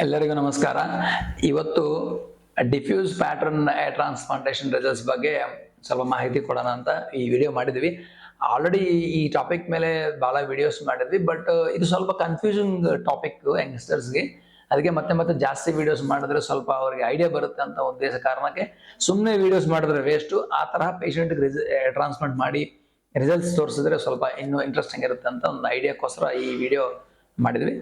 ಎಲ್ಲರಿಗೂ ನಮಸ್ಕಾರ. ಇವತ್ತು diffuse pattern air transplantation results ಬಗ್ಗೆ ಸ್ವಲ್ಪ ಮಾಹಿತಿ ಕೊಡೋಣ ಅಂತ ಈ ವಿಡಿಯೋ ಮಾಡಿದ್ವಿ. ಆಲ್ರೆಡಿ ಈ ಟಾಪಿಕ್ ಮೇಲೆ ಬಹಳ ವಿಡಿಯೋಸ್ ಮಾಡಿದ್ವಿ, ಬಟ್ ಇದು ಸ್ವಲ್ಪ ಕನ್ಫ್ಯೂಸಿಂಗ್ ಟಾಪಿಕ್ ಯಂಗ್ಸ್ಟರ್ಸ್ಗೆ. ಅದಕ್ಕೆ ಮತ್ತೆ ಮತ್ತೆ ಜಾಸ್ತಿ ವಿಡಿಯೋಸ್ ಮಾಡಿದ್ರೆ ಸ್ವಲ್ಪ ಅವ್ರಿಗೆ ಐಡಿಯಾ ಬರುತ್ತೆ ಅಂತ ಉದ್ದೇಶ ಕಾರಣಕ್ಕೆ ಸುಮ್ಮನೆ ವಿಡಿಯೋಸ್ ಮಾಡಿದ್ರೆ ವೇಸ್ಟು. ಆ ತರಹ ಪೇಷಂಟ್ಗೆ ಟ್ರಾನ್ಸ್ಪ್ಲಾಂಟ್ ಮಾಡಿ ರಿಸಲ್ಟ್ಸ್ ತೋರಿಸಿದ್ರೆ ಸ್ವಲ್ಪ ಇನ್ನೂ ಇಂಟ್ರೆಸ್ಟಿಂಗ್ ಇರುತ್ತೆ ಅಂತ ಒಂದು ಐಡಿಯಾಕ್ಕೋಸ್ಕರ ಈ ವಿಡಿಯೋ ಮಾಡಿದ್ವಿ.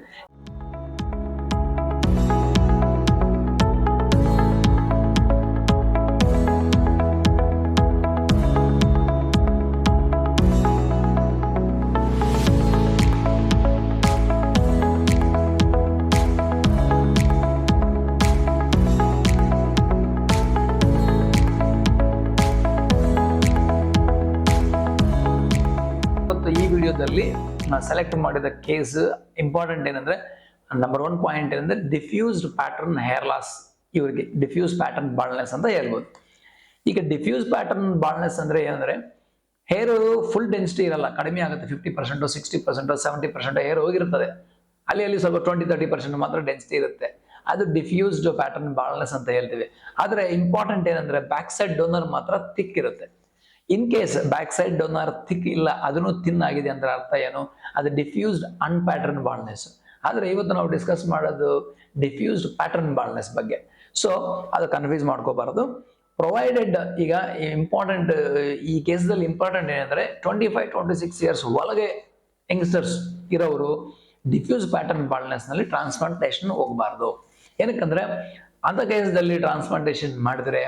ಈ ವಿಡಿಯೋದಲ್ಲಿ ಸೆಲೆಕ್ಟ್ ಮಾಡಿದ ಕೇಸ್ ಇಂಪಾರ್ಟೆಂಟ್ ಏನಂದ್ರೆ, ನಂಬರ್ 1 ಪಾಯಿಂಟ್ ಏನಂದ್ರೆ ಡಿಫ್ಯೂಸ್ಡ್ ಪ್ಯಾಟರ್ನ್ ಹೇರ್ ಲಾಸ್. ಇವರಿಗೆ ಡಿಫ್ಯೂಸ್ ಪ್ಯಾಟರ್ನ್ ಬಾಲ್ನೆಸ್ ಅಂತ ಹೇಳ್ಬೋದು. ಈಗ ಡಿಫ್ಯೂಸ್ ಪ್ಯಾಟರ್ನ್ ಬಾಲ್ನೆಸ್ ಅಂದ್ರೆ ಏನಂದ್ರೆ, ಹೇರ್ ಫುಲ್ ಡೆನ್ಸಿಟಿ ಇರಲ್ಲ, ಕಡಿಮೆ ಆಗುತ್ತೆ. 50%, 60%, 70% ಹೇರ್ ಹೋಗಿರ್ತದೆ. ಅಲ್ಲಿ ಸ್ವಲ್ಪ 20-30% ಮಾತ್ರ ಡೆನ್ಸಿಟಿ ಇರುತ್ತೆ. ಅದು ಡಿಫ್ಯೂಸ್ಡ್ ಪ್ಯಾಟರ್ನ್ ಬಾಲ್ನೆಸ್ ಅಂತ ಹೇಳ್ತೀವಿ. ಆದ್ರೆ ಇಂಪಾರ್ಟೆಂಟ್ ಏನಂದ್ರೆ, ಬ್ಯಾಕ್ ಸೈಡ್ ಡೋನರ್ ಮಾತ್ರ ಥಿಕ್ ಇರುತ್ತೆ. In case back side donor thick ಇಲ್ಲ, ಅದನ್ನು ಥಿನ್ ಆಗಿದೆ ಅಂದ್ರೆ ಅರ್ಥ ಏನು? ಅದು ಡಿಫ್ಯೂಸ್ಡ್ ಅನ್ಪ್ಯಾಟರ್ನ್ ಬಾಲ್ನೆಸ್. ಆದ್ರೆ ಇವತ್ತು ನಾವು ಡಿಸ್ಕಸ್ ಮಾಡೋದು ಡಿಫ್ಯೂಸ್ಡ್ ಪ್ಯಾಟರ್ನ್ ಬಾಲ್ನೆಸ್ ಬಗ್ಗೆ. ಸೊ ಅದು ಕನ್ಫ್ಯೂಸ್ ಮಾಡ್ಕೋಬಾರದು. ಪ್ರೊವೈಡೆಡ್, ಈಗ ಇಂಪಾರ್ಟೆಂಟ್ ಈ ಕೇಸಲ್ಲಿ ಇಂಪಾರ್ಟೆಂಟ್ ಏನಂದ್ರೆ, 25-26 ಇಯರ್ಸ್ ಒಳಗೆ ಯಂಗ್ಸ್ಟರ್ಸ್ ಇರೋರು ಡಿಫ್ಯೂಸ್ ಪ್ಯಾಟರ್ನ್ ಬಾಲ್ನೆಸ್ ನಲ್ಲಿ ಟ್ರಾನ್ಸ್ಪ್ಲಾಂಟೇಷನ್ ಹೋಗಬಾರ್ದು. ಏನಕ್ಕಂದ್ರೆ ಅಂತ ಕೇಸಲ್ಲಿ ಟ್ರಾನ್ಸ್ಪ್ಲಾಂಟೇಷನ್ ಮಾಡಿದ್ರೆ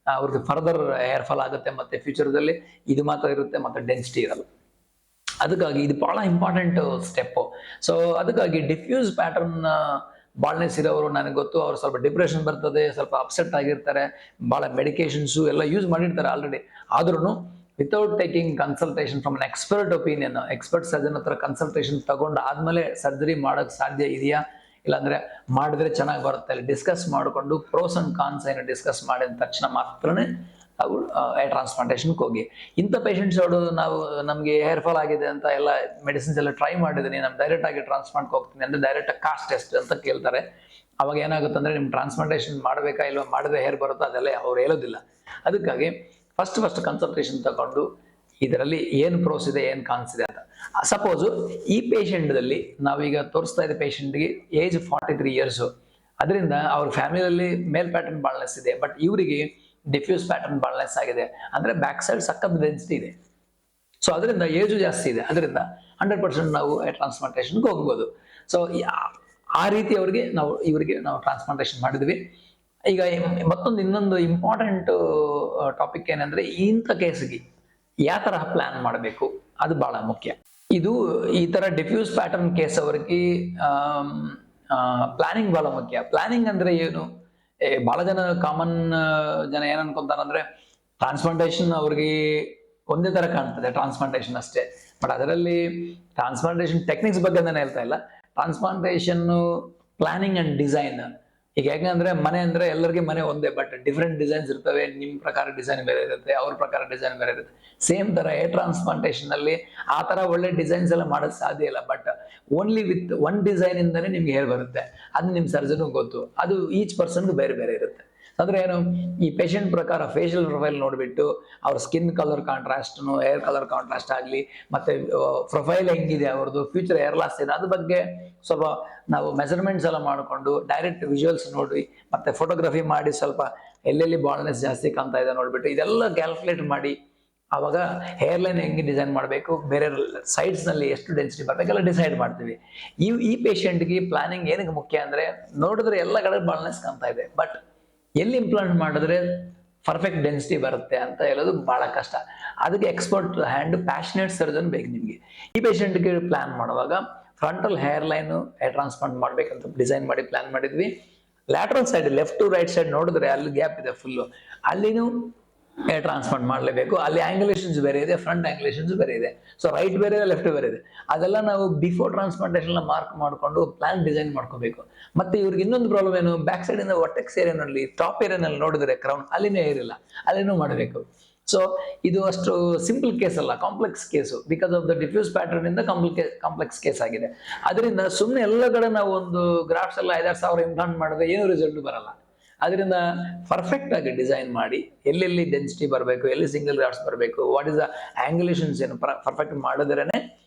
ಅವ್ರಿಗೆ ಫರ್ದರ್ ಹೇರ್ ಫಾಲ್ ಆಗುತ್ತೆ, ಮತ್ತೆ ಫ್ಯೂಚರ್ದಲ್ಲಿ ಇದು ಮಾತ್ರ ಇರುತ್ತೆ, ಮತ್ತೆ ಡೆನ್ಸಿಟಿ ಇರಲ್ಲ. ಅದಕ್ಕಾಗಿ ಇದು ಬಹಳ ಇಂಪಾರ್ಟೆಂಟ್ ಸ್ಟೆಪ್. ಸೊ ಅದಕ್ಕಾಗಿ ಡಿಫ್ಯೂಸ್ ಪ್ಯಾಟರ್ನ್ ಬಾಲ್ನೆಸ್ ಇರೋರು, ನನಗೆ ಗೊತ್ತು, ಅವ್ರು ಸ್ವಲ್ಪ ಡಿಪ್ರೆಷನ್ ಬರ್ತದೆ, ಸ್ವಲ್ಪ ಅಪ್ಸೆಟ್ ಆಗಿರ್ತಾರೆ, ಬಹಳ ಮೆಡಿಕೇಶನ್ಸು ಎಲ್ಲ ಯೂಸ್ ಮಾಡಿರ್ತಾರೆ ಆಲ್ರೆಡಿ. ಆದ್ರೂ without taking consultation from an expert opinion, expert surgeon ಹತ್ರ ಕನ್ಸಲ್ಟೇಷನ್ ತಗೊಂಡು ಆದ್ಮೇಲೆ ಸರ್ಜರಿ ಮಾಡೋಕೆ ಸಾಧ್ಯ ಇದೆಯಾ, ಇಲ್ಲಾಂದ್ರೆ ಮಾಡಿದ್ರೆ ಚೆನ್ನಾಗಿ ಬರುತ್ತೆ, ಅಲ್ಲಿ ಡಿಸ್ಕಸ್ ಮಾಡಿಕೊಂಡು ಪ್ರೋಸ್ ಅಂಡ್ ಕಾನ್ಸ್ ಏನು ಡಿಸ್ಕಸ್ ಮಾಡಿದ ತಕ್ಷಣ ಮಾತ್ರನೇ ನಾವು ಹೇರ್ ಟ್ರಾನ್ಸ್ಪ್ಲಾಂಟೇಷನ್ಗೆ ಹೋಗಿ. ಇಂಥ ಪೇಷಂಟ್ಸ್ ಅವರು ನಮಗೆ ಹೇರ್ ಫಾಲ್ ಆಗಿದೆ ಅಂತ ಎಲ್ಲ ಮೆಡಿಸಿನ್ಸ್ ಎಲ್ಲ ಟ್ರೈ ಮಾಡಿದ್ದೀನಿ, ನಾನು ಡೈರೆಕ್ಟ್ ಆಗಿ ಟ್ರಾನ್ಸ್ಪ್ಲಾಂಟ್ಗೆ ಹೋಗ್ತೀನಿ ಅಂದ್ರೆ ಡೈರೆಕ್ಟ್ ಕಾಸ್ಟ್ ಟೆಸ್ಟ್ ಅಂತ ಕೇಳ್ತಾರೆ. ಅವಾಗ ಏನಾಗುತ್ತೆ ಅಂದ್ರೆ, ನಿಮ್ ಟ್ರಾನ್ಸ್ಪ್ಲಾಂಟೇಷನ್ ಮಾಡಬೇಕಾ ಇಲ್ವಾ, ಮಾಡಿದ್ರೆ ಹೇರ್ ಬರುತ್ತಾ, ಅದೆಲ್ಲ ಅವ್ರು ಹೇಳೋದಿಲ್ಲ. ಅದಕ್ಕಾಗಿ ಫಸ್ಟ್ ಕನ್ಸಲ್ಟೇಷನ್ ತಗೊಂಡು ಇದರಲ್ಲಿ ಏನು ಪ್ರೋಸ್ ಇದೆ, ಏನು ಕಾನ್ಸ್ ಇದೆ ಅಂತ. ಸಪೋಸ್ ಈ ಪೇಷಂಟ್ದಲ್ಲಿ ನಾವೀಗ ತೋರಿಸ್ತಾ ಇದ್ದ ಪೇಷಂಟ್ಗೆ ಏಜ್ 43 ಇಯರ್ಸ್, ಅದರಿಂದ ಅವ್ರ ಫ್ಯಾಮಿಲಿಯಲ್ಲಿ ಮೇಲ್ ಪ್ಯಾಟರ್ನ್ ಬಾಲ್ನೆಸ್ ಇದೆ, ಬಟ್ ಇವರಿಗೆ ಡಿಫ್ಯೂಸ್ ಪ್ಯಾಟರ್ನ್ ಬಾಲ್ನೆಸ್ ಆಗಿದೆ. ಅಂದ್ರೆ ಬ್ಯಾಕ್ ಸೈಡ್ ಸಖತ್ ಡೆನ್ಸಿಟಿ ಇದೆ. ಸೊ ಅದರಿಂದ ಏಜು ಜಾಸ್ತಿ ಇದೆ, ಅದರಿಂದ 100% ನಾವು ಟ್ರಾನ್ಸ್ಪ್ಲಾಂಟೇಷನ್ಗೆ ಹೋಗ್ಬೋದು. ಸೊ ಆ ರೀತಿ ಇವರಿಗೆ ನಾವು ಟ್ರಾನ್ಸ್ಪ್ಲಾಂಟೇಷನ್ ಮಾಡಿದ್ವಿ. ಈಗ ಇನ್ನೊಂದು ಇಂಪಾರ್ಟೆಂಟ್ ಟಾಪಿಕ್ ಏನಂದ್ರೆ, ಇಂಥ ಕೇಸ್ಗೆ ಯಾವ ತರಹ ಪ್ಲಾನ್ ಮಾಡಬೇಕು, ಅದು ಬಹಳ ಮುಖ್ಯ. ಇದು ಈ ತರ ಡಿಫ್ಯೂಸ್ ಪ್ಯಾಟರ್ನ್ ಕೇಸ್ ಅವರಿಗೆ ಪ್ಲಾನಿಂಗ್ ಬಹಳ ಮುಖ್ಯ. ಪ್ಲಾನಿಂಗ್ ಅಂದ್ರೆ ಏನು? ಬಹಳ ಕಾಮನ್ ಜನ ಏನ್ ಅನ್ಕೊಂತಾರಂದ್ರೆ, ಟ್ರಾನ್ಸ್ಪ್ಲಾಂಟೇಷನ್ ಅವ್ರಿಗೆ ಒಂದೇ ತರ ಕಾಣ್ತದೆ, ಟ್ರಾನ್ಸ್ಪ್ಲಾಂಟೇಷನ್ ಅಷ್ಟೇ. ಬಟ್ ಅದರಲ್ಲಿ ಟ್ರಾನ್ಸ್ಪ್ಲಾಂಟೇಷನ್ ಟೆಕ್ನಿಕ್ಸ್ ಬಗ್ಗೆ ನಾನು ಹೇಳ್ತಾ ಇಲ್ಲ, ಟ್ರಾನ್ಸ್ಪ್ಲಾಂಟೇಷನ್ ಪ್ಲಾನಿಂಗ್ ಅಂಡ್ ಡಿಸೈನ್. ಈಗ ಹೇಗಂದ್ರೆ, ಮನೆ ಅಂದ್ರೆ ಎಲ್ಲರಿಗೆ ಮನೆ ಒಂದೇ, ಬಟ್ ಡಿಫ್ರೆಂಟ್ ಡಿಸೈನ್ಸ್ ಇರ್ತವೆ. ನಿಮ್ ಪ್ರಕಾರ ಡಿಸೈನ್ ಬೇರೆ ಇರುತ್ತೆ, ಅವ್ರ ಪ್ರಕಾರ ಡಿಸೈನ್ ಬೇರೆ ಇರುತ್ತೆ. ಸೇಮ್ ತರ ಹೇರ್ ಟ್ರಾನ್ಸ್ಪ್ಲಾಂಟೇಷನ್ ಅಲ್ಲಿ ಆ ತರ ಒಳ್ಳೆ ಡಿಸೈನ್ಸ್ ಎಲ್ಲ ಮಾಡೋದು ಸಾಧ್ಯ ಇಲ್ಲ, but only with one design ಇಂದಾನೆ ನಿಮ್ಗೆ ಹೇರ್ ಬರುತ್ತೆ. ಅದು ನಿಮ್ ಸರ್ಜನ್ ಗೊತ್ತು, ಅದು ಈಚ್ ಪರ್ಸನ್ಗೂ ಬೇರೆ ಬೇರೆ ಇರುತ್ತೆ. ಅಂದ್ರೆ ಏನು, ಈ ಪೇಷಂಟ್ ಪ್ರಕಾರ ಫೇಶಿಯಲ್ ಪ್ರೊಫೈಲ್ ನೋಡ್ಬಿಟ್ಟು ಅವ್ರ skin colour contrast, hair colour contrast ಆಗ್ಲಿ, ಮತ್ತೆ ಪ್ರೊಫೈಲ್ ಹೆಂಗಿದೆ ಅವ್ರದ್ದು, ಫ್ಯೂಚರ್ ಹೇರ್ ಲಾಸ್ ಇದೆ, ಅದ್ರ ಬಗ್ಗೆ ಸ್ವಲ್ಪ ನಾವು ಮೆಜರ್ಮೆಂಟ್ಸ್ ಎಲ್ಲ ಮಾಡಿಕೊಂಡು ಡೈರೆಕ್ಟ್ ವಿಜುವಲ್ಸ್ ನೋಡಿ, ಮತ್ತೆ ಫೋಟೋಗ್ರಫಿ ಮಾಡಿ ಸ್ವಲ್ಪ ಎಲ್ಲೆಲ್ಲಿ ಬಾಲ್ನೆಸ್ ಜಾಸ್ತಿ ಕಾಣ್ತಾ ಇದೆ ನೋಡ್ಬಿಟ್ಟು ಇದೆಲ್ಲ ಕ್ಯಾಲ್ಕುಲೇಟ್ ಮಾಡಿ, ಅವಾಗ ಹೇರ್ ಲೈನ್ ಹೆಂಗೆ ಡಿಸೈನ್ ಮಾಡಬೇಕು, ಬೇರೆ ಸೈಡ್ಸ್ ನಲ್ಲಿ ಎಷ್ಟು ಡೆನ್ಸಿಟಿ ಬರಬೇಕೆಲ್ಲ ಡಿಸೈಡ್ ಮಾಡ್ತೀವಿ. ಈ ಪೇಷಂಟ್ಗೆ ಪ್ಲಾನಿಂಗ್ ಏನಕ್ಕೆ ಮುಖ್ಯ ಅಂದ್ರೆ, ನೋಡಿದ್ರೆ ಎಲ್ಲ ಕಡೆ ಬಾಲ್ನೆಸ್ ಕಾಣ್ತಾ ಇದೆ, ಬಟ್ ಎಲ್ಲಿ ಇಂಪ್ಲಾಂಟ್ ಮಾಡಿದ್ರೆ ಪರ್ಫೆಕ್ಟ್ ಡೆನ್ಸಿಟಿ ಬರುತ್ತೆ ಅಂತ ಹೇಳೋದು ಬಹಳ ಕಷ್ಟ. ಅದಕ್ಕೆ ಎಕ್ಸ್ಪರ್ಟ್ ಹ್ಯಾಂಡ್, ಪ್ಯಾಷನೇಟ್ ಸರ್ಜನ್ ಬೇಕು ನಿಮ್ಗೆ. ಈ ಪೇಷಂಟ್ಗೆ ಪ್ಲಾನ್ ಮಾಡುವಾಗ frontal hair line hair transplant ಮಾಡ್ಬೇಕಂತ ಡಿಸೈನ್ ಮಾಡಿ ಪ್ಲಾನ್ ಮಾಡಿದ್ವಿ. Lateral side, left to right side ನೋಡಿದ್ರೆ ಅಲ್ಲಿ ಗ್ಯಾಪ್ ಇದೆ ಫುಲ್ಲು, ಅಲ್ಲಿನೂ ಹೇರ್ ಟ್ರಾನ್ಸ್ಪ್ಲಾಂಟ್ ಮಾಡಲೇಬೇಕು. ಅಲ್ಲಿ ಆಂಗ್ಯುಲೇಷನ್ಸ್ ಬೇರೆ ಇದೆ, ಫ್ರಂಟ್ ಆಂಗ್ಯುಲೇಷನ್ಸ್ ಬೇರೆ ಇದೆ. ಸೊ ರೈಟ್ ಬೇರೆ ಇದೆ, ಲೆಫ್ಟ್ ಬೇರೆ ಇದೆ. ಅದೆಲ್ಲ ನಾವು ಬಿಫೋರ್ ಟ್ರಾನ್ಸ್ಪ್ಲಾಂಟೇಷನ್ ಮಾರ್ಕ್ ಮಾಡಿಕೊಂಡು ಪ್ಲಾನ್ ಡಿಸೈನ್ ಮಾಡ್ಕೋಬೇಕು. ಮತ್ತೆ ಇವ್ರಿಗೆ ಇನ್ನೊಂದು ಪ್ರಾಬ್ಲಮ್ ಏನು, ಬ್ಯಾಕ್ ಸೈಡ್ ಇಂದ ವರ್ಟೆಕ್ಸ್ ಏರಿಯಾನಲ್ಲಿ ಟಾಪ್ ಏರಿಯಾನಲ್ಲಿ ನೋಡಿದ್ರೆ ಕ್ರೌನ್, ಅಲ್ಲಿನೂ ಏರಿಲ್ಲ, ಅಲ್ಲಿನೂ ಮಾಡಬೇಕು. ಸೊ ಇದು ಅಷ್ಟು ಸಿಂಪಲ್ ಕೇಸ್ ಅಲ್ಲ, complex case. Because of the diffuse pattern ಇಂದ ಕಾಂಪ್ಲೆಕ್ಸ್ ಕೇಸ್ ಆಗಿದೆ. ಅದರಿಂದ ಸುಮ್ಮನೆ ಎಲ್ಲ ಕಡೆ ನಾವು ಒಂದು ಗ್ರಾಫ್ಸ್ ಎಲ್ಲ 5,000 ಸಾವಿರ ಇಂಪ್ಲಾಂಟ್ ಮಾಡಿದ್ರೆ ಏನು ರಿಸಲ್ಟ್ ಬರಲ್ಲ. ಅದರಿಂದ ಪರ್ಫೆಕ್ಟ್ ಆಗಿ ಡಿಸೈನ್ ಮಾಡಿ ಎಲ್ಲೆಲ್ಲಿ ಡೆನ್ಸಿಟಿ ಬರಬೇಕು, ಎಲ್ಲಿ ಸಿಂಗಲ್ ಗ್ರಾಫ್ಸ್ ಬರಬೇಕು, ವಾಟ್ ಇಸ್ ದ ಆಂಗ್ಯುಲೇಷನ್ಸ್ ಏನು ಪರ್ಫೆಕ್ಟ್ ಮಾಡಿದ್ರೇನೆ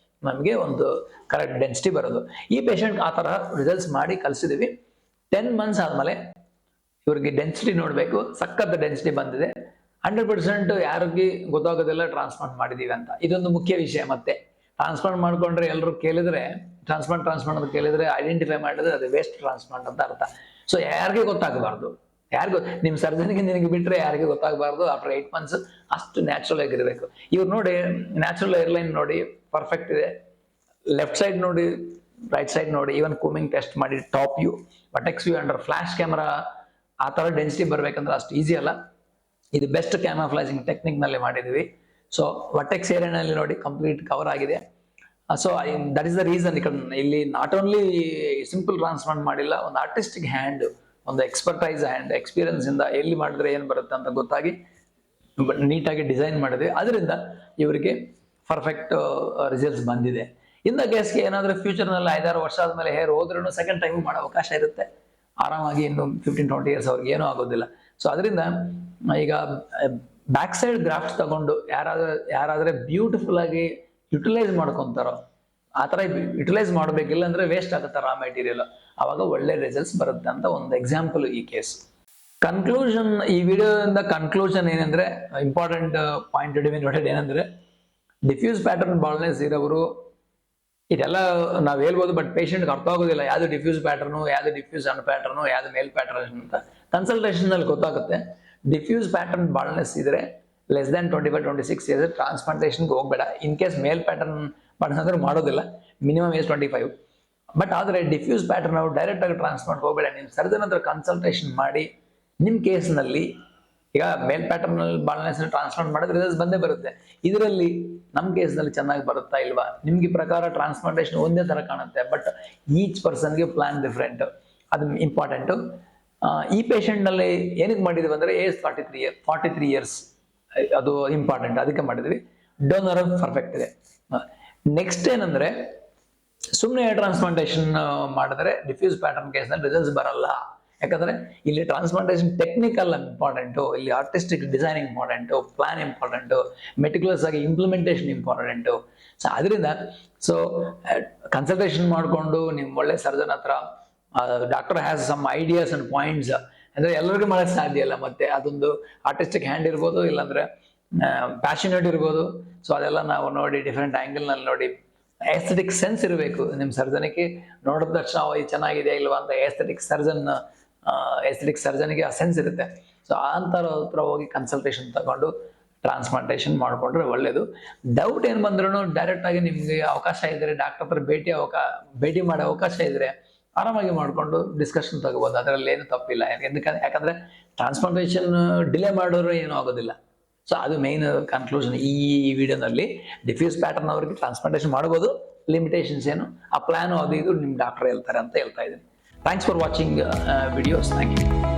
ನಮಗೆ ಒಂದು ಕರೆಕ್ಟ್ ಡೆನ್ಸಿಟಿ ಬರೋದು. ಈ ಪೇಷಂಟ್ ಆ ಥರ ರಿಸಲ್ಟ್ಸ್ ಮಾಡಿ ಕಲಿಸಿದೀವಿ. 10 months ಆದಮೇಲೆ ಇವ್ರಿಗೆ ಡೆನ್ಸಿಟಿ ನೋಡಬೇಕು, ಸಖತ್ ಡೆನ್ಸಿಟಿ ಬಂದಿದೆ. 100% ಯಾರಿಗೆ ಗೊತ್ತಾಗೋದಿಲ್ಲ ಟ್ರಾನ್ಸ್ಪ್ಲಾಂಟ್ ಮಾಡಿದೀವಿ ಅಂತ. ಇದೊಂದು ಮುಖ್ಯ ವಿಷಯ. ಮತ್ತೆ ಟ್ರಾನ್ಸ್ಪ್ಲಾಂಟ್ ಮಾಡ್ಕೊಂಡ್ರೆ ಎಲ್ಲರೂ ಕೇಳಿದ್ರೆ ಟ್ರಾನ್ಸ್ಪ್ಲಾಂಟ್ ಅಂತ ಕೇಳಿದ್ರೆ ಐಡೆಂಟಿಫೈ ಮಾಡಿದ್ರೆ ಅದು ವೇಸ್ಟ್ ಟ್ರಾನ್ಸ್ಪ್ಲಾಂಟ್ ಅಂತ ಅರ್ಥ. ಸೊ ಯಾರಿಗೆ ಗೊತ್ತಾಗಬಾರ್ದು, ಯಾರಿಗೂ ನಿಮ್ಮ ಸರ್ಜನ್ಗೆ ನಿನಗೆ ಬಿಟ್ಟರೆ ಯಾರಿಗೆ ಗೊತ್ತಾಗಬಾರ್ದು. ಆಫ್ಟರ್ 8 months ಅಷ್ಟು ನ್ಯಾಚುರಲ್ ಆಗಿರಬೇಕು. ಇವ್ರು ನೋಡಿ ನ್ಯಾಚುರಲ್ ಏರ್ಲೈನ್ ನೋಡಿ ಪರ್ಫೆಕ್ಟ್ ಇದೆ. ಲೆಫ್ಟ್ ಸೈಡ್ ನೋಡಿ, ರೈಟ್ ಸೈಡ್ ನೋಡಿ, ಈವನ್ ಕೂಮಿಂಗ್ ಟೆಸ್ಟ್ ಮಾಡಿ top view, vertex view under flash camera ಆ ಥರ ಡೆನ್ಸಿಟಿ ಬರ್ಬೇಕಂದ್ರೆ ಅಷ್ಟು ಈಸಿ ಅಲ್ಲ. ಇದು ಬೆಸ್ಟ್ ಕ್ಯಾಮಫ್ಲೈಸಿಂಗ್ ಟೆಕ್ನಿಕ್ ನಲ್ಲಿ ಮಾಡಿದ್ವಿ. ಸೊ ವಟೆಕ್ಸ್ ಏರಿಯಾನಲ್ಲಿ ನೋಡಿ ಕಂಪ್ಲೀಟ್ ಕವರ್ ಆಗಿದೆ. So that is the reason ಇಲ್ಲಿ ನಾಟ್ ಓನ್ಲಿ ಸಿಂಪಲ್ ಟ್ರಾನ್ಸ್ಪ್ಲಾಂಟ್ ಮಾಡಿಲ್ಲ, ಒಂದು ಆರ್ಟಿಸ್ಟಿಕ್ ಹ್ಯಾಂಡ್, ಒಂದು ಎಕ್ಸ್ಪರ್ಟೈಸ್ ಹ್ಯಾಂಡ್, ಎಕ್ಸ್ಪೀರಿಯನ್ಸ್ ಇಂದ ಎಲ್ಲಿ ಮಾಡಿದ್ರೆ ಏನು ಬರುತ್ತೆ ಅಂತ ಗೊತ್ತಾಗಿ ನೀಟಾಗಿ ಡಿಸೈನ್ ಮಾಡಿದ್ವಿ. ಅದರಿಂದ ಇವರಿಗೆ ಪರ್ಫೆಕ್ಟ್ ರಿಸಲ್ಟ್ಸ್ ಬಂದಿದೆ. ಇನ್ ದ ಕೇಸ್ಗೆ ಏನಾದರೂ ಫ್ಯೂಚರ್ನಲ್ಲಿ 5-6 ವರ್ಷ ಆದಮೇಲೆ ಹೇರ್ ಹೋದ್ರೂ ಸೆಕೆಂಡ್ ಟೈಮ್ ಮಾಡೋ ಅವಕಾಶ ಇರುತ್ತೆ ಆರಾಮಾಗಿ. ಇನ್ನು 15-20 years ಅವ್ರಿಗೆ ಏನೂ ಆಗೋದಿಲ್ಲ. ಸೊ ಅದರಿಂದ ಈಗ ಬ್ಯಾಕ್ ಸೈಡ್ ಗ್ರಾಫ್ಟ್ಸ್ ತಗೊಂಡು ಯಾರಾದ್ರೆ ಬ್ಯೂಟಿಫುಲ್ ಆಗಿ ಯುಟಿಲೈಸ್ ಮಾಡ್ಕೊಂತಾರೋ ಆ ಥರ ಯುಟಿಲೈಸ್ ಮಾಡಬೇಕಿಲ್ಲ ಅಂದ್ರೆ ವೇಸ್ಟ್ ಆಗುತ್ತೆ ರಾ ಮೆಟೀರಿಯಲ್, ಅವಾಗ ಒಳ್ಳೆ ರಿಸಲ್ಟ್ಸ್ ಬರುತ್ತೆ ಅಂತ ಒಂದು ಎಕ್ಸಾಂಪಲ್ ಈ ಕೇಸ್. ಕನ್ಕ್ಲೂಷನ್, ಈ ವಿಡಿಯೋದಿಂದ ಕನ್ಕ್ಲೂಷನ್ ಏನಂದ್ರೆ, ಇಂಪಾರ್ಟೆಂಟ್ ಪಾಯಿಂಟ್ ನೋಡೋದು ಏನಂದ್ರೆ, ಡಿಫ್ಯೂಸ್ ಪ್ಯಾಟರ್ನ್ ಬಾಲ್ನೆಸ್ ಇರೋರು ಇದೆಲ್ಲ ನಾವು ಹೇಳ್ಬೋದು, ಬಟ್ ಪೇಷಂಟ್ಗೆ ಅರ್ಥ ಆಗೋದಿಲ್ಲ ಯಾವ್ದು ಡಿಫ್ಯೂಸ್ ಪ್ಯಾಟರ್ನು, ಯಾವ್ದು ಡಿಫ್ಯೂಸ್ ಅನ್ ಪ್ಯಾಟರ್ನು, ಯಾವ್ದು ಮೇಲ್ ಪ್ಯಾಟರ್ನ್ ಅಂತ. ಕನ್ಸಲ್ಟೇಷನ್ ಅಲ್ಲಿ ಗೊತ್ತಾಗುತ್ತೆ. ಡಿಫ್ಯೂಸ್ ಪ್ಯಾಟರ್ನ್ ಬಾಲ್ನೆಸ್ ಇದ್ರೆ ಲೆಸ್ ದನ್ 25-26 years ಟ್ರಾನ್ಸ್ಪ್ಲಾಂಟೇಷನ್ಗೆ ಹೋಗ್ಬೇಡ. ಇನ್ ಕೇಸ್ ಮೇಲ್ ಪ್ಯಾಟರ್ನ್ ಅಂದ್ರೆ ಮಾಡೋದಿಲ್ಲ, ಮಿನಿಮಮ್ ಏಜ್ 25. ಬಟ್ ಆದರೆ ಡಿಫ್ಯೂಸ್ ಪ್ಯಾಟರ್ನ್ ನಾವು ಡೈರೆಕ್ಟ್ ಆಗಿ ಟ್ರಾನ್ಸ್ಪ್ಲಾಂಟ್ ಹೋಗ್ಬೇಡ. ನಿಮ್ಮ ಸರ್ಜನ್ ಹತ್ರ ಕನ್ಸಲ್ಟೇಷನ್ ಮಾಡಿ ನಿಮ್ಮ ಕೇಸ್ನಲ್ಲಿ ಈಗ ಮೇಲ್ ಪ್ಯಾಟರ್ನ್ ಬಾಲ್ನೆಸ್ ಟ್ರಾನ್ಸ್ಪ್ಲಾಂಟ್ ಮಾಡಿದ್ರೆ ರಿಸಲ್ಟ್ಸ್ ಬಂದೇ ಬರುತ್ತೆ. ಇದರಲ್ಲಿ ನಮ್ಮ ಕೇಸ್ನಲ್ಲಿ ಚೆನ್ನಾಗಿ ಬರುತ್ತಾ ಇಲ್ವಾ, ನಿಮ್ಗೆ ಪ್ರಕಾರ ಟ್ರಾನ್ಸ್ಪ್ಲಾಂಟೇಷನ್ ಒಂದೇ ಥರ ಕಾಣುತ್ತೆ, ಬಟ್ ಈಚ್ ಪರ್ಸನ್ಗೆ ಪ್ಲಾನ್ ಡಿಫ್ರೆಂಟ್, ಅದು ಇಂಪಾರ್ಟೆಂಟು. ಈ ಪೇಷಂಟ್ನಲ್ಲಿ ಏನಕ್ಕೆ ಮಾಡಿದ್ವಿ ಅಂದರೆ ಏಜ್ 43 years, ಅದು ಇಂಪಾರ್ಟೆಂಟ್, ಅದಕ್ಕೆ ಮಾಡಿದ್ವಿ. ಡೋನರ್ ಪರ್ಫೆಕ್ಟ್ ಇದೆ. ನೆಕ್ಸ್ಟ್ ಏನಂದ್ರೆ, ಸುಮ್ಮನೆ ಟ್ರಾನ್ಸ್ಪ್ಲಾಂಟೇಷನ್ ಮಾಡಿದ್ರೆ ಡಿಫ್ಯೂಸ್ ಪ್ಯಾಟರ್ನ್ ಕೇಸ್ನಲ್ಲಿ ರಿಸಲ್ಟ್ಸ್ ಬರಲ್ಲ. ಯಾಕಂದ್ರೆ ಇಲ್ಲಿ ಟ್ರಾನ್ಸ್ಪ್ಲಾಂಟೇಷನ್ ಟೆಕ್ನಿಕಲ್ ಇಂಪಾರ್ಟೆಂಟು, ಇಲ್ಲಿ artistic design important, plan important, meticulous ಆಗಿ ಇಂಪ್ಲಿಮೆಂಟೇಷನ್ ಇಂಪಾರ್ಟೆಂಟು. ಸೊ ಅದರಿಂದ ಕನ್ಸಲ್ಟೇಷನ್ ಮಾಡಿಕೊಂಡು ನಿಮ್ಮ ಒಳ್ಳೆ ಸರ್ಜನ್ ಹತ್ರ doctor has some ideas and points, ಅಂದ್ರೆ ಎಲ್ಲರಿಗೂ ಮಾಡೋಕ್ಕೆ ಸಾಧ್ಯ ಇಲ್ಲ. ಮತ್ತೆ ಅದೊಂದು ಆರ್ಟಿಸ್ಟಿಕ್ ಹ್ಯಾಂಡ್ ಇರ್ಬೋದು, ಇಲ್ಲಾಂದ್ರೆ ಪ್ಯಾಷನೇಟ್ ಇರ್ಬೋದು. ಸೊ ಅದೆಲ್ಲ ನಾವು ನೋಡಿ ಡಿಫ್ರೆಂಟ್ ಆಂಗಲ್ನಲ್ಲಿ ನೋಡಿ, ಎಸ್ಥೆಟಿಕ್ ಸೆನ್ಸ್ ಇರಬೇಕು ನಿಮ್ಮ ಸರ್ಜನ್ಗೆ. ನೋಡಿದ ತಕ್ಷಣ ಇದು ಚೆನ್ನಾಗಿದೆ ಇಲ್ವಾ ಅಂತ ಎಸ್ಥೆಟಿಕ್ ಸರ್ಜನ್ಗೆ ಆ ಸೆನ್ಸ್ ಇರುತ್ತೆ. ಸೊ ಅಂಥವ್ರ ಹತ್ರ ಹೋಗಿ ಕನ್ಸಲ್ಟೇಷನ್ ತಗೊಂಡು ಟ್ರಾನ್ಸ್ಪ್ಲಾಂಟೇಷನ್ ಮಾಡಿಕೊಂಡ್ರೆ ಒಳ್ಳೇದು. ಡೌಟ್ ಏನು ಬಂದ್ರೂ ಡೈರೆಕ್ಟ್ ಆಗಿ ನಿಮಗೆ ಅವಕಾಶ ಇದ್ದರೆ ಡಾಕ್ಟರ್ ಹತ್ರ ಭೇಟಿ ಮಾಡೋ ಅವಕಾಶ ಇದ್ರೆ ಆರಾಮಾಗಿ ಮಾಡಿಕೊಂಡು ಡಿಸ್ಕಷನ್ ತಗೋಬೋದು. ಅದರಲ್ಲಿ ಏನು ತಪ್ಪಿಲ್ಲ. ಯಾಕಂದ್ರೆ ಟ್ರಾನ್ಸ್ಪ್ಲಾಂಟೇಷನ್ ಡಿಲೇ ಮಾಡೋರು ಏನೂ ಆಗೋದಿಲ್ಲ. ಸೊ ಅದು ಮೇನ್ ಕನ್ಕ್ಲೂಷನ್ ಈ ವಿಡಿಯೋನಲ್ಲಿ. ಡಿಫ್ಯೂಸ್ ಪ್ಯಾಟರ್ನ್ ಅವ್ರಿಗೆ ಟ್ರಾನ್ಸ್ಪ್ಲಾಂಟೇಷನ್ ಮಾಡ್ಬೋದು, ಲಿಮಿಟೇಷನ್ಸ್ ಏನು, ಆ ಪ್ಲಾನ್ ಅದು ಇದು ನಿಮ್ಮ ಡಾಕ್ಟರ್ ಹೇಳ್ತಾರೆ ಅಂತ ಹೇಳ್ತಾ ಇದ್ದೀನಿ. Thanks for watching videos. Thank you.